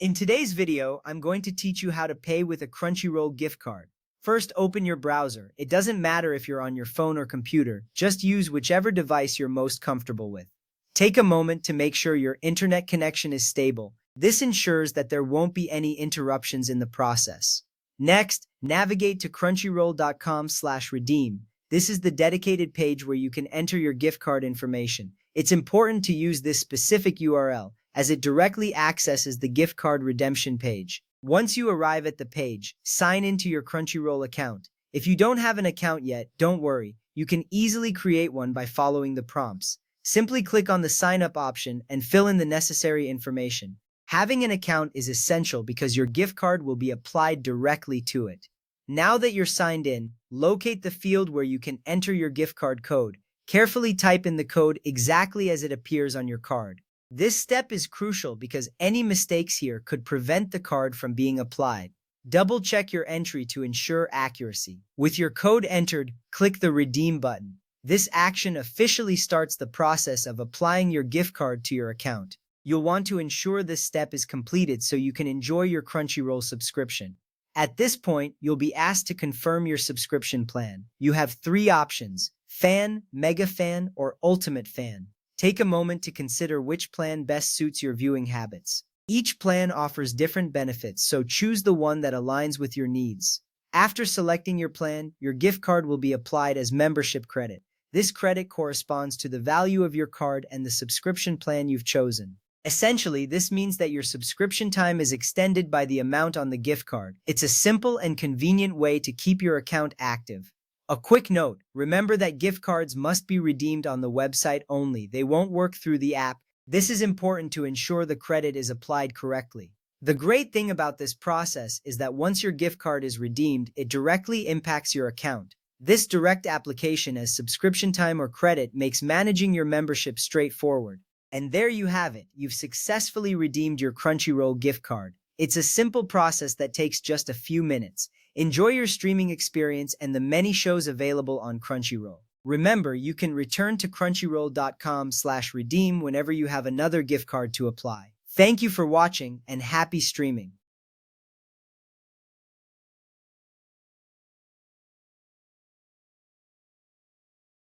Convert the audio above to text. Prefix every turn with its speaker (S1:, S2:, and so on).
S1: In today's video, I'm going to teach you how to pay with a Crunchyroll gift card. First, open your browser. It doesn't matter if you're on your phone or computer, just use whichever device you're most comfortable with. Take a moment to make sure your internet connection is stable. This ensures that there won't be any interruptions in the process. Next, navigate to crunchyroll.com/redeem. This is the dedicated page where you can enter your gift card information. It's important to use this specific URL, as it directly accesses the gift card redemption page. Once you arrive at the page, sign into your Crunchyroll account. If you don't have an account yet, don't worry. You can easily create one by following the prompts. Simply click on the sign up option and fill in the necessary information. Having an account is essential because your gift card will be applied directly to it. Now that you're signed in, locate the field where you can enter your gift card code. Carefully type in the code exactly as it appears on your card. This step is crucial because any mistakes here could prevent the card from being applied. Double-check your entry to ensure accuracy. With your code entered, click the Redeem button. This action officially starts the process of applying your gift card to your account. You'll want to ensure this step is completed so you can enjoy your Crunchyroll subscription. At this point, you'll be asked to confirm your subscription plan. You have three options: Fan, Mega Fan, or Ultimate Fan. Take a moment to consider which plan best suits your viewing habits. Each plan offers different benefits, so choose the one that aligns with your needs. After selecting your plan, your gift card will be applied as membership credit. This credit corresponds to the value of your card and the subscription plan you've chosen. Essentially, this means that your subscription time is extended by the amount on the gift card. It's a simple and convenient way to keep your account active. A quick note, remember that gift cards must be redeemed on the website only. They won't work through the app. This is important to ensure the credit is applied correctly. The great thing about this process is that once your gift card is redeemed, it directly impacts your account. This direct application as subscription time or credit makes managing your membership straightforward. And there you have it. You've successfully redeemed your Crunchyroll gift card. It's a simple process that takes just a few minutes. Enjoy your streaming experience and the many shows available on Crunchyroll. Remember, you can return to crunchyroll.com/redeem whenever you have another gift card to apply. Thank you for watching and happy streaming.